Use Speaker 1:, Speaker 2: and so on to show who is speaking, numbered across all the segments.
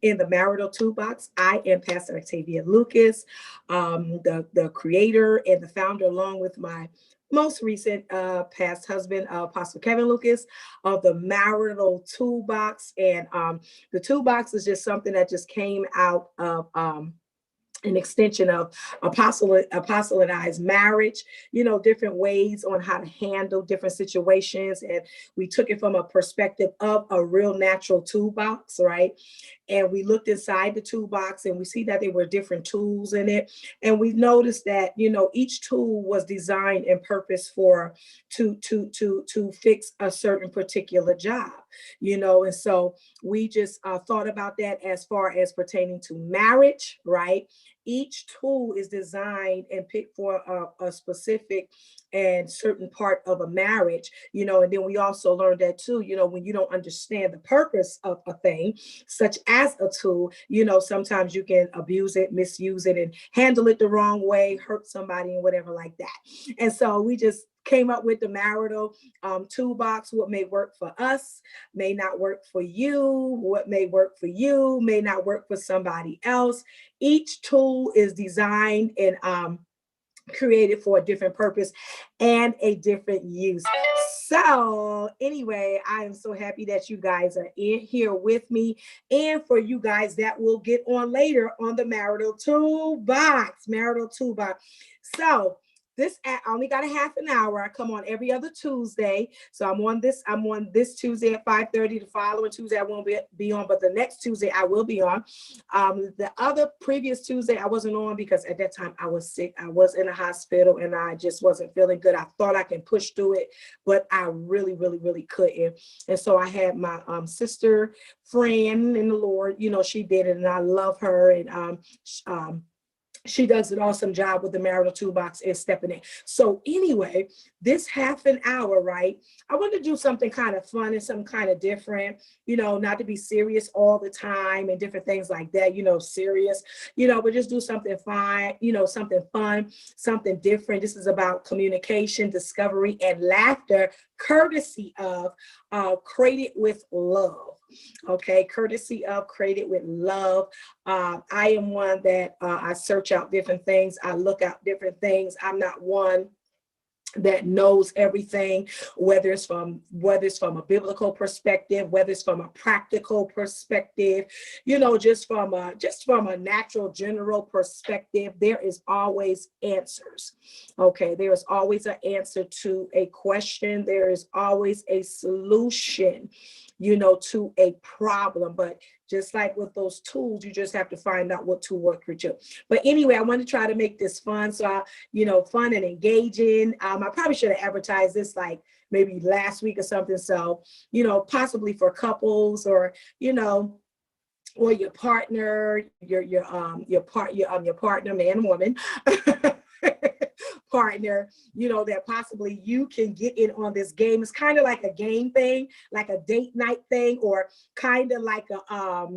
Speaker 1: in the Marital Toolbox. I am Pastor Octavia Lucas, the creator and the founder, along with my most recent past husband, Apostle Kevin Lucas, of the Marital Toolbox. And the Toolbox is just something that just came out of an extension of Apostle and I's marriage, different ways on how to handle different situations. And we took it from a perspective of a real natural toolbox, right? And we looked inside the toolbox and we see that there were different tools in it. And we noticed that, each tool was designed and purposed for to fix a certain particular job, and so we just thought about that as far as pertaining to marriage, right? Each tool is designed and picked for a specific and certain part of a marriage, and then we also learned that too, when you don't understand the purpose of a thing, such as a tool, sometimes you can abuse it, misuse it, and handle it the wrong way, hurt somebody and whatever like that. And so we just came up with the Marital Toolbox. What may work for us may not work for you. What may work for you may not work for somebody else. Each tool is designed and created for a different purpose and a different use. So anyway, I am so happy that you guys are in here with me, and for you guys that will get on later on the Marital Toolbox. So I only got a half an hour. I come on every other Tuesday. So I'm on this Tuesday at 5:30. The following Tuesday I won't be on, but the next Tuesday I will be on. The other previous Tuesday I wasn't on because at that time I was sick. I was in a hospital and I just wasn't feeling good. I thought I can push through it, but I really, really, really couldn't. And so I had my sister friend in the Lord, she did it and I love her. And she does an awesome job with the Marital Toolbox and stepping in. So anyway, this half an hour, right? I want to do something kind of fun and something kind of different, not to be serious all the time and different things like that, serious, but just do something fun, something fun, something different. This is about communication, discovery, and laughter, courtesy of Created with Love. Okay, courtesy of Created with Love. I am one that I search out different things. I look out different things. I'm not one that knows everything, whether it's from a biblical perspective, whether it's from a practical perspective, just from a natural general perspective. There is always answers. Okay, there is always an answer to a question. There is always a solution, to a problem. But just like with those tools, you just have to find out what tool works for you. But anyway, I want to try to make this fun. So, fun and engaging. I probably should have advertised this like maybe last week or something. So, possibly for couples or, or your partner, your partner, man and woman. Partner, that possibly you can get in on this game. It's kind of like a game thing, like a date night thing, or kind of like a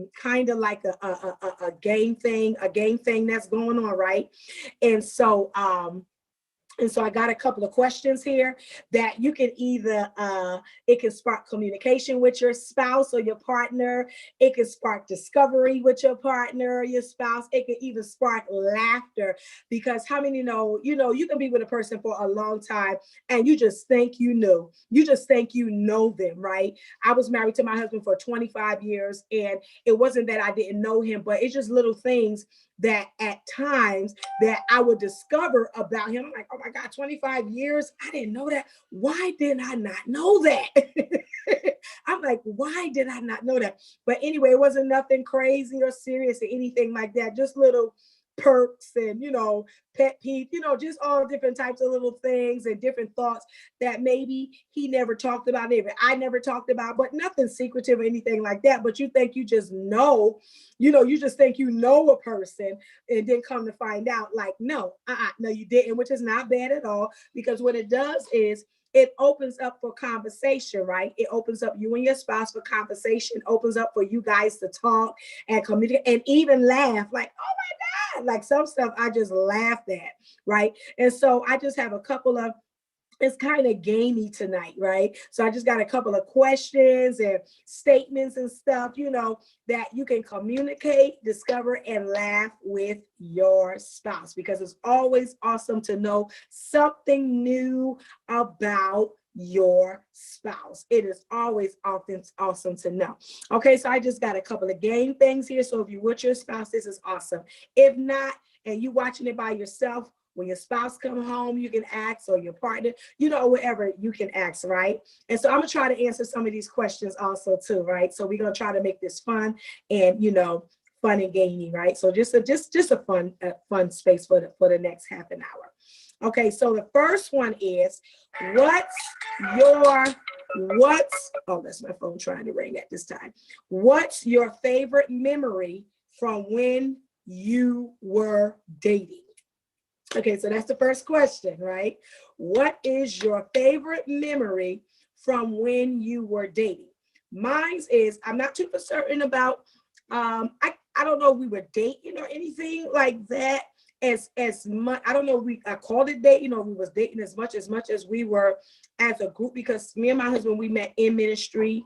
Speaker 1: game thing that's going on, right? And so I got a couple of questions here that you can either, it can spark communication with your spouse or your partner. It can spark discovery with your partner or your spouse. It can even spark laughter, because how many know, you can be with a person for a long time and you just think you just think them, right? I was married to my husband for 25 years and it wasn't that I didn't know him, but it's just little things that at times that I would discover about him. I'm like, oh my God, 25 years. I didn't know that. Why did I not know that? I'm like, why did I not know that? But anyway, it wasn't nothing crazy or serious or anything like that. Just little perks and, pet peeve, just all different types of little things and different thoughts that maybe he never talked about, maybe I never talked about, but nothing secretive or anything like that. But you think you just know, you just think a person, and then come to find out like, no, you didn't, which is not bad at all, because what it does is it opens up for conversation, right? It opens up you and your spouse for conversation, opens up for you guys to talk and communicate and even laugh like, oh my God, like some stuff I just laughed at, right? And so I just have a couple of it's kind of gamey tonight, right? So I just got a couple of questions and statements and stuff, that you can communicate, discover, and laugh with your spouse, because it's always awesome to know something new about your spouse. It is always often awesome to know. Okay, so I just got a couple of game things here. So if you're with your spouse, this is awesome. If not, and you watching it by yourself, when your spouse come home, you can ask, or your partner, wherever you can ask, right? And so I'm gonna try to answer some of these questions also too, right? So we're gonna try to make this fun and fun and gamey, right? So just a fun space for the next half an hour. Okay, so the first one is that's my phone trying to ring at this time. What's your favorite memory from when you were dating? Okay, so that's the first question, right? What is your favorite memory from when you were dating? Mine is, I'm not too certain about, I don't know if we were dating or anything like that as much. I don't know, I called it dating, we was dating as much as we were as a group, because me and my husband, we met in ministry.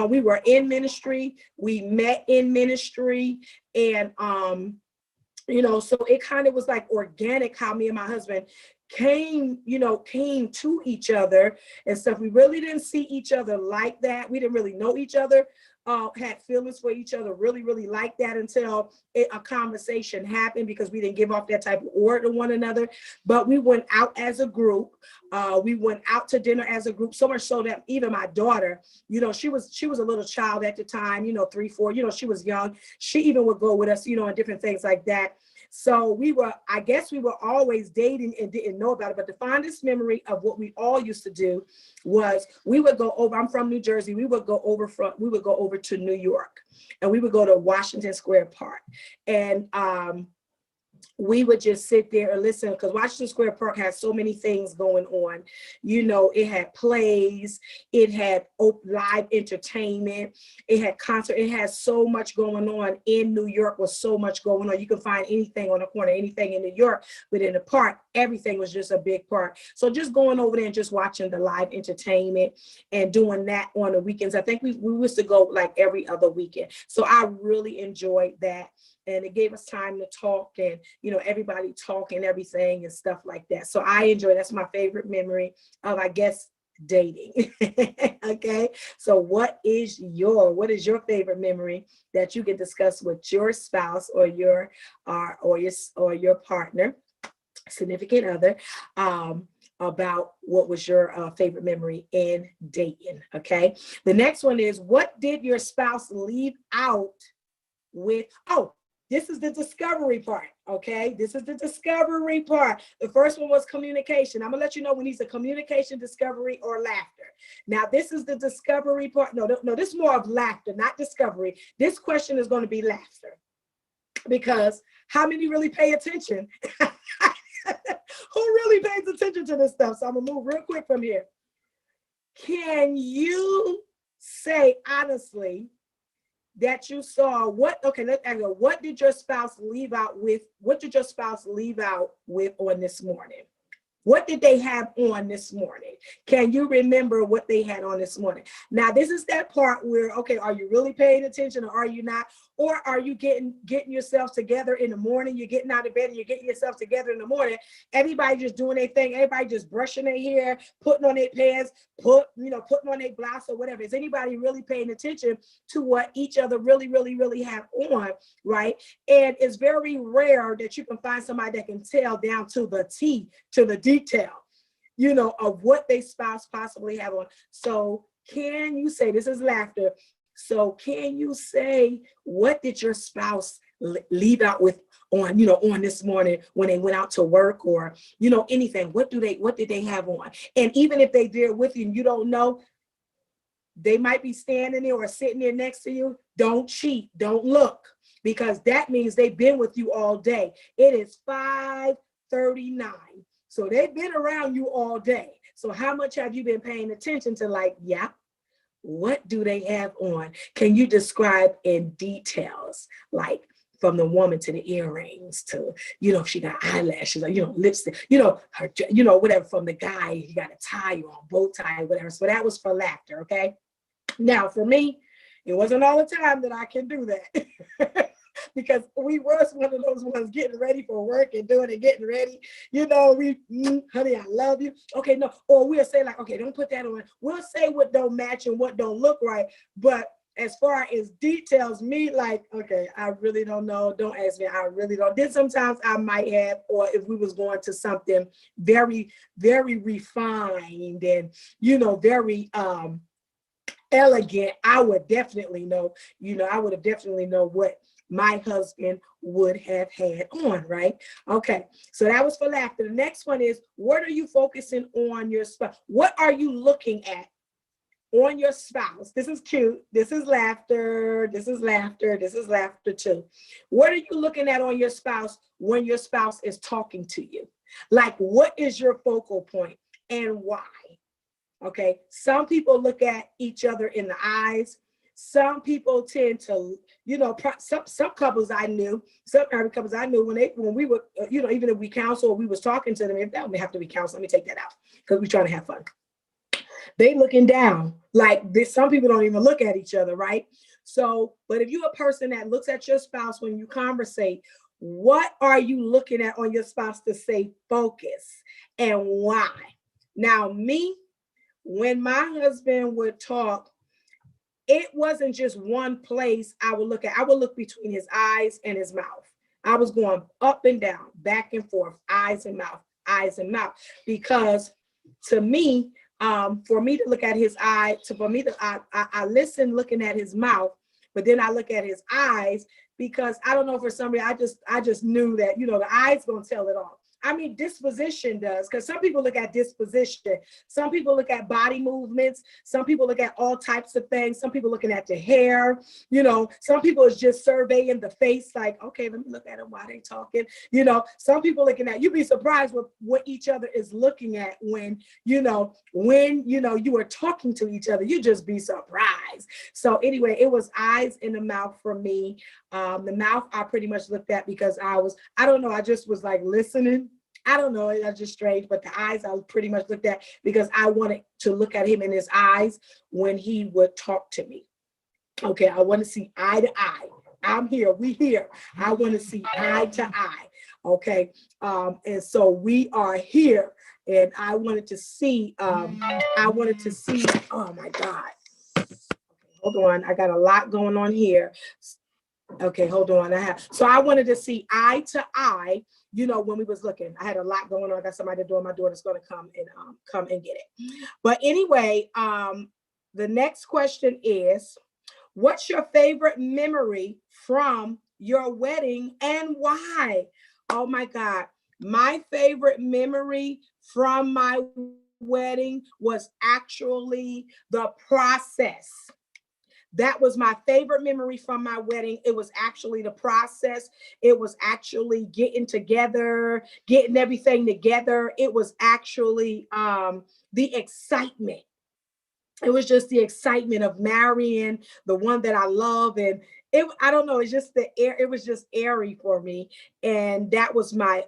Speaker 1: We were in ministry, we met in ministry, and so it kind of was like organic how me and my husband came to each other and stuff. We really didn't see each other like that. We didn't really know each other, had feelings for each other really, really like that until a conversation happened, because we didn't give off that type of aura to one another. But we went out as a group. We went out to dinner as a group, so much so that even my daughter, she was a little child at the time, 3, 4, she was young. She even would go with us, and different things like that. So I guess we were always dating and didn't know about it. But the fondest memory of what we all used to do was we would go over, I'm from New Jersey, we would go over to New York, and we would go to Washington Square Park. And we would just sit there and listen, because Washington Square Park has so many things going on. It had plays, it had live entertainment, it had concert, it has so much going on in New York, with so much going on. You can find anything on the corner, anything in New York, but in the park, everything was just a big park. So just going over there and just watching the live entertainment and doing that on the weekends. I think we used to go like every other weekend. So I really enjoyed that. And it gave us time to talk, and everybody talk and everything and stuff like that. So I enjoy, that's my favorite memory of, I guess, dating. Okay, so what is your favorite memory that you can discuss with your spouse or your partner, significant other, about what was your favorite memory in dating? Okay, the next one is, what did your spouse leave out with? This is the discovery part, okay? This is the discovery part. The first one was communication. I'm gonna let you know when these are communication, discovery, or laughter. Now, this is the discovery part. No, this is more of laughter, not discovery. This question is gonna be laughter, because how many really pay attention? Who really pays attention to this stuff? So I'm gonna move real quick from here. Can you say honestly that you saw what did your spouse leave out with? What did your spouse leave out with on this morning? What did they have on this morning? Can you remember what they had on this morning? Now, this is that part where, okay, are you really paying attention or are you not? Or are you getting yourself together in the morning? You're getting out of bed and you're getting yourself together in the morning. Everybody just doing their thing. Everybody just brushing their hair, putting on their pants, putting on their blouse or whatever. Is anybody really paying attention to what each other really, really, really have on, right? And it's very rare that you can find somebody that can tell down to the T, to the detail, of what they spouse possibly have on. So can you say, this is laughter, so can you say, what did your spouse leave out with on this morning when they went out to work, or anything? What did they have on? And even if they there with you and you don't know, they might be standing there or sitting there next to you. Don't cheat, don't look, because that means they've been with you all day. It is 5:39. So they've been around you all day. So how much have you been paying attention to, what do they have on? Can you describe in details, like from the woman to the earrings to, if she got eyelashes or, lipstick, her, whatever. From the guy, he got a tie on, bow tie, whatever. So that was for laughter, okay? Now, for me, it wasn't all the time that I can do that. Because we was one of those ones getting ready for work and doing it, getting ready. Honey, I love you. Okay, no. Or we'll say like, okay, don't put that on. We'll say what don't match and what don't look right. But as far as details, me like, okay, I really don't know. Don't ask me. I really don't. Then sometimes I might have, or if we was going to something very, very refined and, very elegant, I would definitely know, I would have definitely know what my husband would have had on, right? Okay, so that was for laughter. The next one is, what are you focusing on your spouse? What are you looking at on your spouse? This is cute. This is laughter. This is laughter. This is laughter too. What are you looking at on your spouse when your spouse is talking to you? Like, what is your focal point and why? Okay, some people look at each other in the eyes. Some people tend to, some couples I knew, some married couples I knew when we were, even if we counsel or we was talking to them, if that would have to be counsel, let me take that out because we're trying to have fun. They looking down like this. Some people don't even look at each other, right? So, but if you're a person that looks at your spouse when you conversate, what are you looking at on your spouse to say focus and why? Now, me, when my husband would talk, it wasn't just one place I would look at. I would look between his eyes and his mouth. I was going up and down, back and forth, eyes and mouth, because to me, for me to look at his eye, I listen looking at his mouth, but then I look at his eyes because I don't know, for some reason, I just knew that, the eyes gonna tell it all. I mean, disposition does, because some people look at disposition. Some people look at body movements. Some people look at all types of things. Some people looking at the hair. Some people is just surveying the face, like, okay, let me look at them while they talking. Some people looking at, you'd be surprised with what each other is looking at when you are talking to each other. You just be surprised. So anyway, it was eyes in the mouth for me. The mouth I pretty much looked at because I don't know, I just was like listening. I don't know, that's just strange, but the eyes I pretty much looked at because I wanted to look at him in his eyes when he would talk to me. Okay, I want to see eye to eye. I'm here, we here. I want to see eye to eye. Okay, and so we are here, and I wanted to see, oh my God. Okay, hold on, I got a lot going on here. Okay, hold on. So I wanted to see eye to eye, when we was looking. I had a lot going on. I got somebody at the door. My daughter's going to come and get it. But anyway, the next question is, what's your favorite memory from your wedding and why? Oh my God. My favorite memory from my wedding was actually the process. That was my favorite memory from my wedding. It was actually the process. It was actually getting together, getting everything together. It was actually the excitement. It was just the excitement of marrying the one that I love. And I don't know, it's just the air. It was just airy for me. And that was my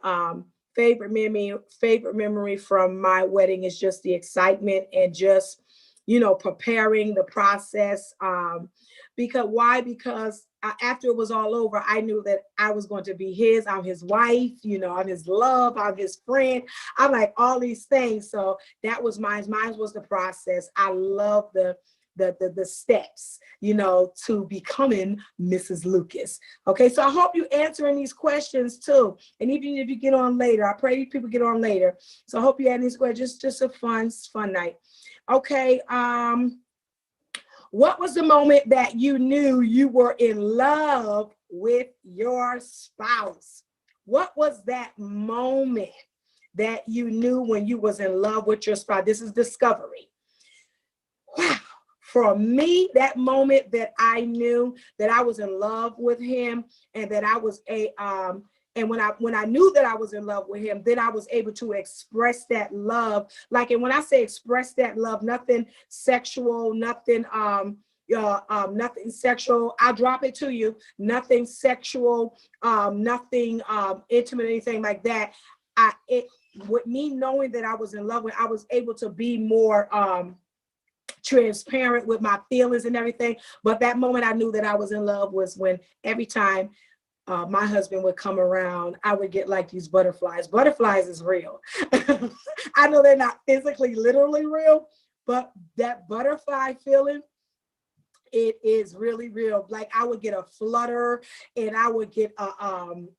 Speaker 1: favorite memory from my wedding, is just the excitement and just, preparing the process. Because after it was all over, I knew that I was going to be his. I'm his wife, I'm his love, I'm his friend. I'm like all these things. So that was mine. Mine was the process. I love the steps, to becoming Mrs. Lucas. Okay, so I hope you answering these questions too. And even if you get on later, I pray people get on later. So I hope you answer these questions. Just a fun night. Okay, what was the moment that you knew you were in love with your spouse? What was that moment that you knew when you was in love with your spouse? This is discovery. Wow. For me, that moment that I knew that I was in love with him and that I was and when I knew that I was in love with him, then I was able to express that love. And when I say express that love, nothing sexual, nothing, nothing sexual. I'll drop it to you. Nothing sexual, nothing intimate, anything like that. With me knowing that I was in love with, I was able to be more transparent with my feelings and everything. But that moment I knew that I was in love was when every time my husband would come around, I would get like these butterflies. Butterflies is real. I know they're not physically, literally real, but that butterfly feeling, it is really real. Like I would get a flutter, and I would get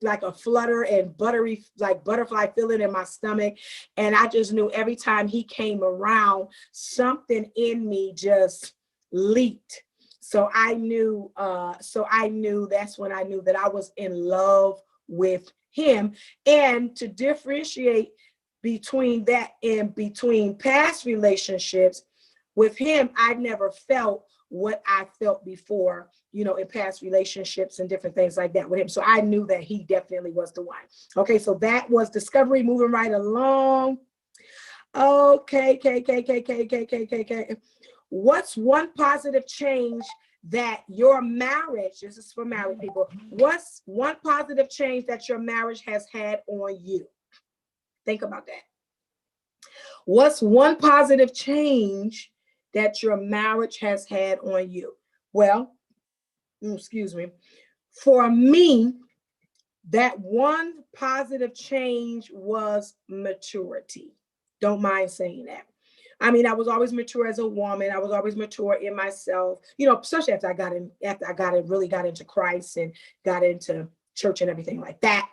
Speaker 1: like a flutter and buttery, like butterfly feeling in my stomach. And I just knew every time he came around, something in me just leaped. So I knew, that's when I knew that I was in love with him. And to differentiate between that and between past relationships, with him, I never felt what I felt before, in past relationships and different things like that with him. So I knew that he definitely was the one. Okay, so that was discovery. Moving right along. Okay. What's one positive change that your marriage, this is for married people, what's one positive change that your marriage has had on you? Think about that. What's one positive change that your marriage has had on you? Well, excuse me. For me, that one positive change was maturity. Don't mind saying that. I mean, I was always mature as a woman. I was always mature in myself, especially after I really got into Christ and got into church and everything like that.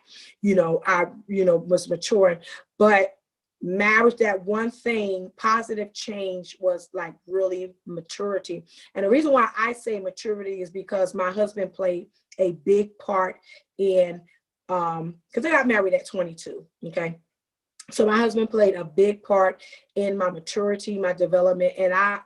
Speaker 1: I was maturing, but marriage, that one thing, positive change was like really maturity. And the reason why I say maturity is because my husband played a big part in, because I got married at 22. Okay. So my husband played a big part in my maturity, my development. And I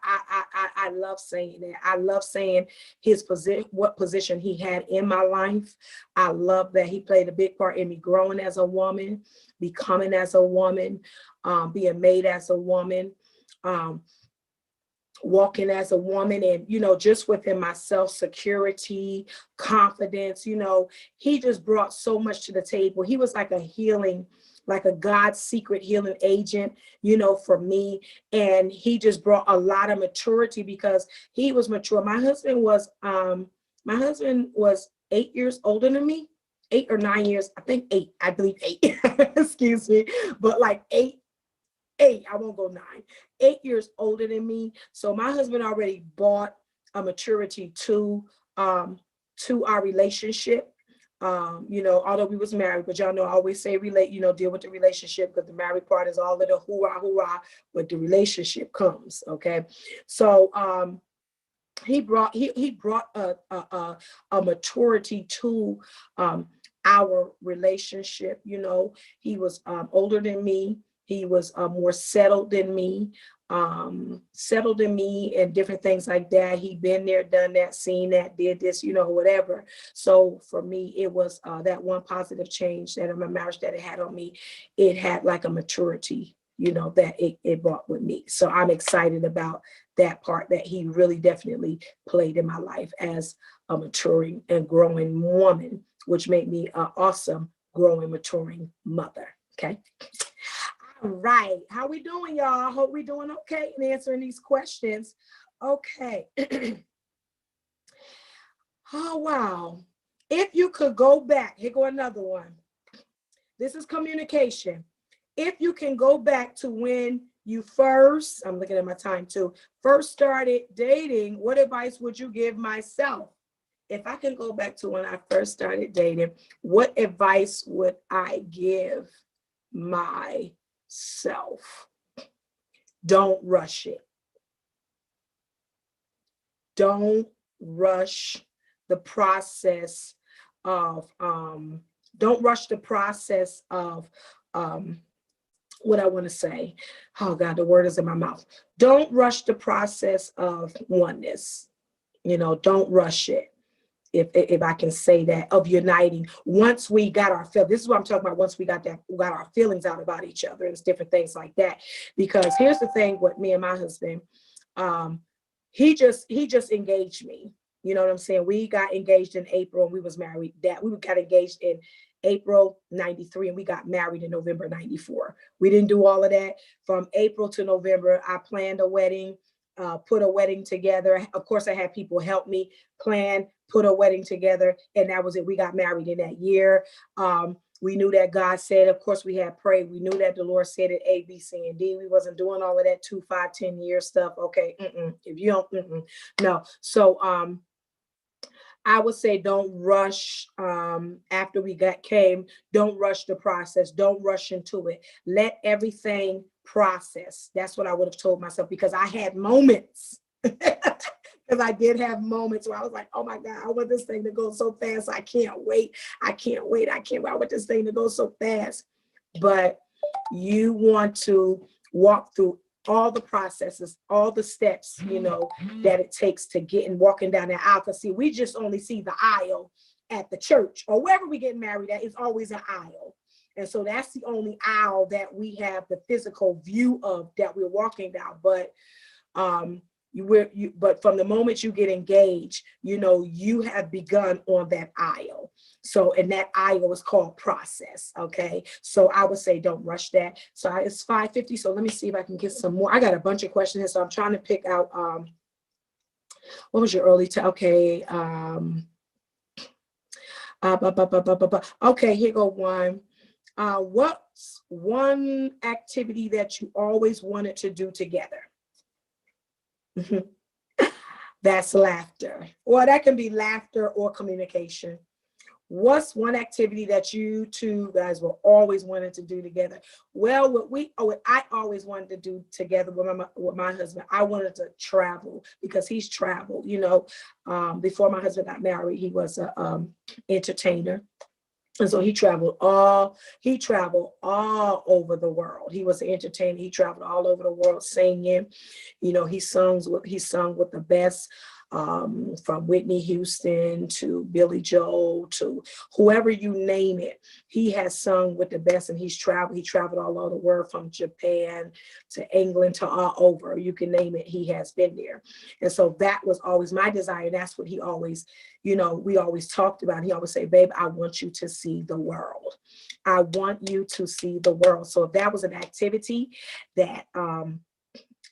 Speaker 1: love saying that. I love saying his position, what position he had in my life. I love that he played a big part in me growing as a woman, becoming as a woman, being made as a woman, walking as a woman, and, just within myself, security, confidence, he just brought so much to the table. He was like a God's secret healing agent, for me. And he just brought a lot of maturity because he was mature. My husband was 8 years older than me, 8 or 9 years. I think 8, I believe 8, excuse me, but like 8, I won't go 9, 8 years older than me. So my husband already brought a maturity to our relationship. Although we was married, but y'all know I always say deal with the relationship, because the married part is all of the hoorah, but the relationship comes. Okay. So he brought a maturity to our relationship. He was older than me. He was more settled than me, and different things like that. He'd been there, done that, seen that, did this, whatever. So for me, it was that one positive change that in my marriage that it had on me. It had like a maturity, that it brought with me. So I'm excited about that part that he really definitely played in my life as a maturing and growing woman, which made me an awesome growing, maturing mother. Okay. All right. How we doing, y'all? Hope we doing okay in answering these questions. Okay. Oh, wow. If you could go back, here go another one. This is communication. If you can go back to when you first, I'm looking at my time too, first started dating, what advice would you give myself? If I can go back to when I first started dating, what advice would I give myself? Don't rush it. Don't rush the process of what I want to say. Oh God, the word is in my mouth. Don't rush the process of oneness. Don't rush it. If I can say that, of uniting. Once we got our feelings, this is what I'm talking about. Once we got our feelings out about each other and different things like that. Because here's the thing with me and my husband, he just engaged me. You know what I'm saying? We got engaged in April and we was married we got engaged in April 93 and we got married in November 94. We didn't do all of that. From April to November, I planned a wedding, put a wedding together. Of course, I had people help me plan, put a wedding together, and that was it. We got married in that year. We knew that God said, of course, we had prayed. We knew that the Lord said it A, B, C, and D. We wasn't doing all of that 2, 5, 10-year stuff. Okay. If you don't, no. So, I would say don't rush after we don't rush the process. Don't rush into it. Let everything process. That's what I would have told myself, because I had moments. Because I did have moments where I was like, oh my God, I want this thing to go so fast. I can't wait. I can't wait. I want this thing to go so fast. But you want to walk through all the processes, all the steps, that it takes to get and walking down that aisle. Because see, we just only see the aisle at the church or wherever we get married at. It's always an aisle. And so that's the only aisle that we have the physical view of that we're walking down. But but from the moment you get engaged, you have begun on that aisle. So, and that aisle is called process. Okay. So I would say don't rush that. So it's 5:50. So let me see if I can get some more. I got a bunch of questions here. So I'm trying to pick out, what was your early time? Okay. Okay, here go one. What's one activity that you always wanted to do together? That's laughter. Or that can be laughter or communication. What's one activity that you two guys were always wanted to do together? Well, what I always wanted to do together with my husband, I wanted to travel, because he's traveled. Before my husband got married, he was a entertainer. And so he traveled all over the world. He was an entertainer. He traveled all over the world singing. He sung with the best, from Whitney Houston to Billy Joel to whoever you name it. He has sung with the best, and he's traveled. He traveled all over the world, from Japan to England to all over. You can name it. He has been there. And so that was always my desire. That's what he always, we always talked about. He always say, babe, I want you to see the world. I want you to see the world. So if that was an activity that,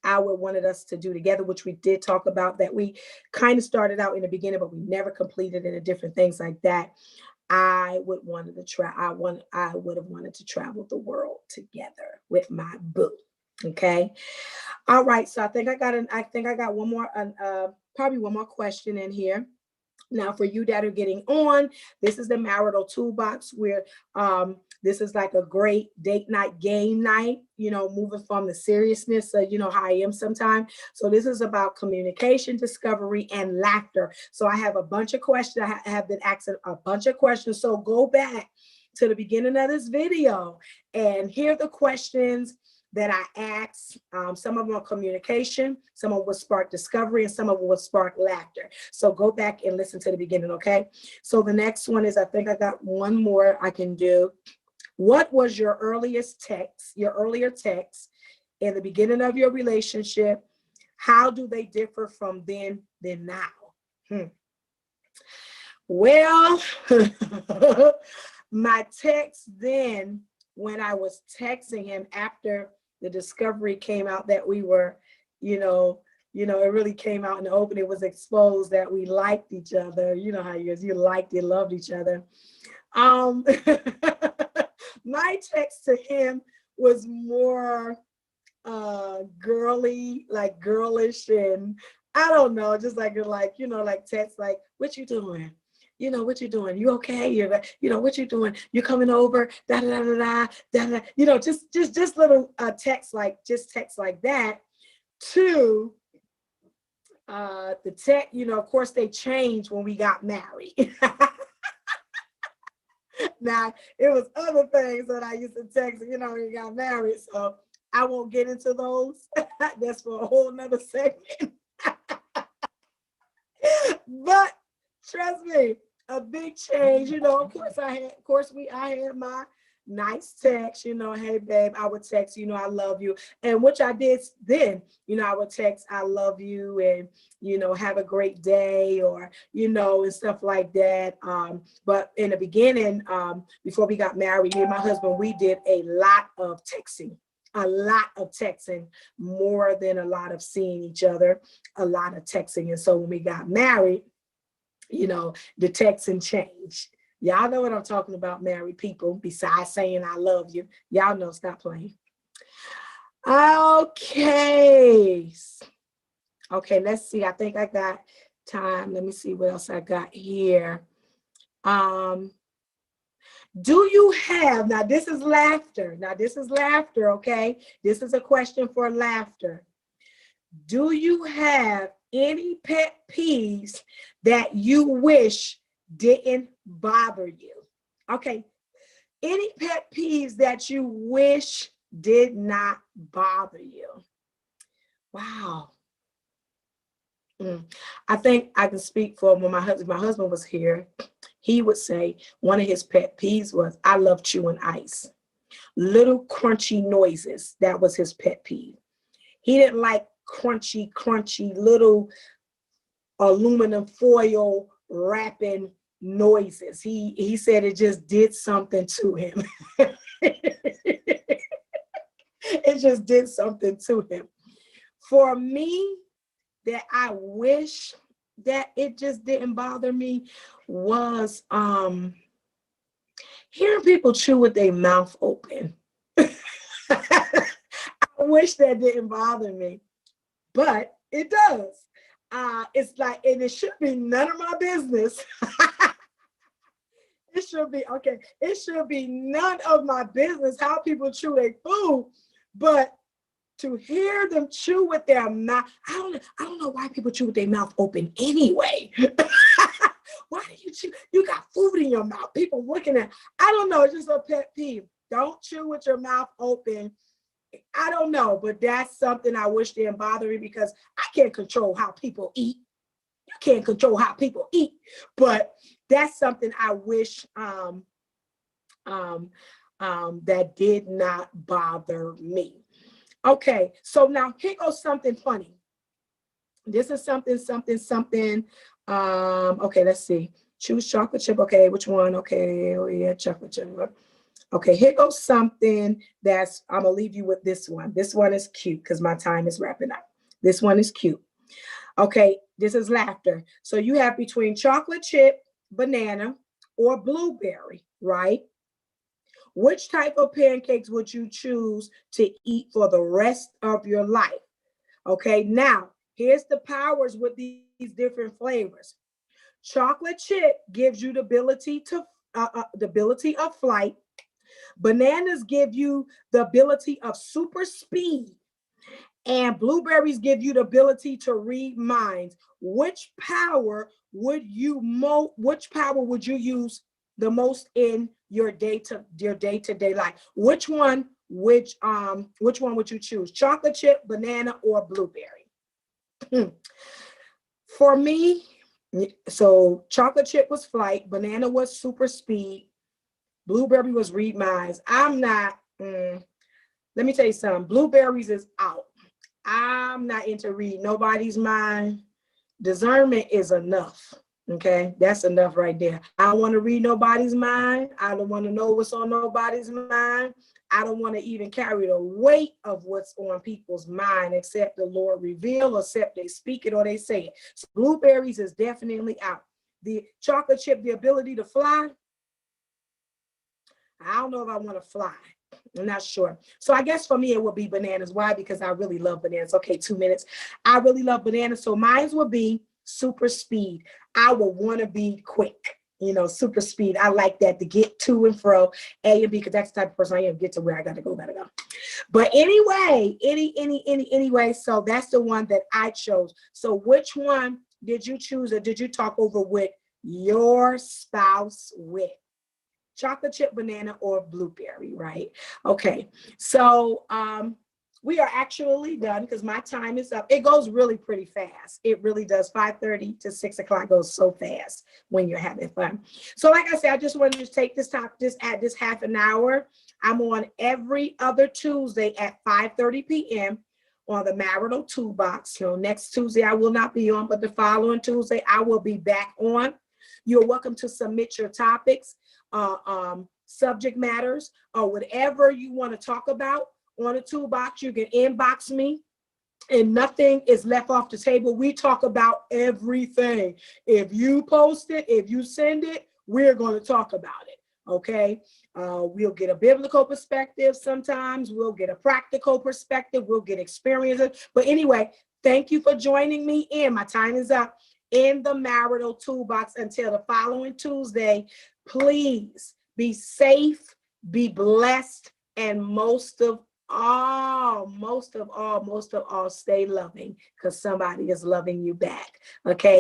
Speaker 1: I would wanted us to do together, which we did talk about, that we kind of started out in the beginning, but we never completed it, and different things like that. I would have wanted to travel the world together with my boo. Okay. All right. So I think I got one more, probably one more question in here. Now, for you that are getting on, this is the Marital Toolbox, where this is like a great date night, game night, moving from the seriousness of, how I am sometimes. So this is about communication, discovery, and laughter. So I have a bunch of questions. I have been asking a bunch of questions. So go back to the beginning of this video and hear the questions that I asked. Some of them are communication, some of them will spark discovery, and some of them will spark laughter. So go back and listen to the beginning, okay? So the next one is, I think I got one more I can do. What was your earlier text in the beginning of your relationship? How do they differ from then now? Well, my text then, when I was texting him after the discovery came out that we were, it really came out in the open. It was exposed that we liked each other. You know how you loved each other. My text to him was more girly, like girlish, and I don't know, just like text like, what you doing? What you doing? You okay? What you doing? You coming over? Da da da da da da. Just little text like that. To the text, of course they changed when we got married. Now it was other things that I used to text, when we got married. So I won't get into those. That's for a whole nother segment. But trust me, a big change. Of course I had nice text, hey babe, I would text, I love you. And which I did then, I would text, I love you, and, have a great day, or, and stuff like that. But in the beginning, before we got married, me and my husband, we did a lot of texting. A lot of texting, more than a lot of seeing each other, a lot of texting. And so when we got married, the texting changed. Y'all know what I'm talking about, married people, besides saying I love you. Y'all know, stop playing. Okay. Okay, let's see. I think I got time. Let me see what else I got here. Do you have, now this is laughter. Okay? This is a question for laughter. Do you have any pet peeves that you wish didn't bother you? Okay. Any pet peeves that you wish did not bother you? Wow. I think I can speak for when my husband was here. He would say one of his pet peeves was, I love chewing ice. Little crunchy noises. That was his pet peeve. He didn't like crunchy little aluminum foil wrapping noises. He said it just did something to him. It just did something to him. For me, that I wish that it just didn't bother me was hearing people chew with their mouth open. I wish that didn't bother me, but it does. It's like, and it should be none of my business. It should be, okay, it should be none of my business how people chew their food, but to hear them chew with their mouth, I don't know why people chew with their mouth open anyway. Why do you chew? You got food in your mouth. People looking at, I don't know, it's just a pet peeve. Don't chew with your mouth open. I don't know, but that's something I wish didn't bother me, because I can't control how people eat. You can't control how people eat, but that's something I wish that did not bother me. Okay, so now here goes something funny. This is something. Okay, let's see. Choose chocolate chip. Okay, which one? Okay, oh yeah, chocolate chip. Okay, here goes something that's, I'm gonna leave you with this one. This one is cute because my time is wrapping up. This one is cute. Okay, this is laughter. So you have between chocolate chip, banana, or blueberry, right? Which type of pancakes would you choose to eat for the rest of your life? Okay, now here's the powers with these different flavors. Chocolate chip gives you the ability of flight. Bananas give you the ability of super speed, and blueberries give you the ability to read minds. Which power would you use the most in your day-to-day life? Which one would you choose? Chocolate chip, banana, or blueberry? For me, so chocolate chip was flight, banana was super speed, blueberry was read minds. I'm not, let me tell you something, blueberries is out. I'm not into read nobody's mind. Discernment is enough. Okay, that's enough right there. I don't want to read nobody's mind. I don't want to know what's on nobody's mind. I don't want to even carry the weight of what's on people's mind, except the Lord reveal, except they speak it or they say it. So blueberries is definitely out. The chocolate chip, the ability to fly, I don't know if I want to fly. I'm not sure. So I guess for me, it would be bananas. Why? Because I really love bananas. Okay, 2 minutes. I really love bananas. So mine would be super speed. I would want to be quick, super speed. I like that, to get to and fro, A and B, because that's the type of person I am, get to where I gotta go. But anyway, anyway, so that's the one that I chose. So which one did you choose, or did you talk over with your spouse with? Chocolate chip, banana, or blueberry, right? Okay, so we are actually done because my time is up. It goes really pretty fast. It really does. 5:30 to 6 o'clock goes so fast when you're having fun. So like I said, I just wanted to take this time, just add this half an hour. I'm on every other Tuesday at 5:30 p.m. on the Marital Toolbox. So next Tuesday I will not be on, but the following Tuesday I will be back on. You're welcome to submit your topics, subject matters, or whatever you want to talk about on the Toolbox. You can inbox me and nothing is left off the table. We talk about everything. If you post it, if you send it, we're going to talk about it. Okay. We'll get a biblical perspective. Sometimes we'll get a practical perspective. We'll get experiences. But anyway, thank you for joining me in. My time is up in the Marital Toolbox until the following Tuesday. Please be safe, be blessed, and most of all, stay loving because somebody is loving you back. Okay.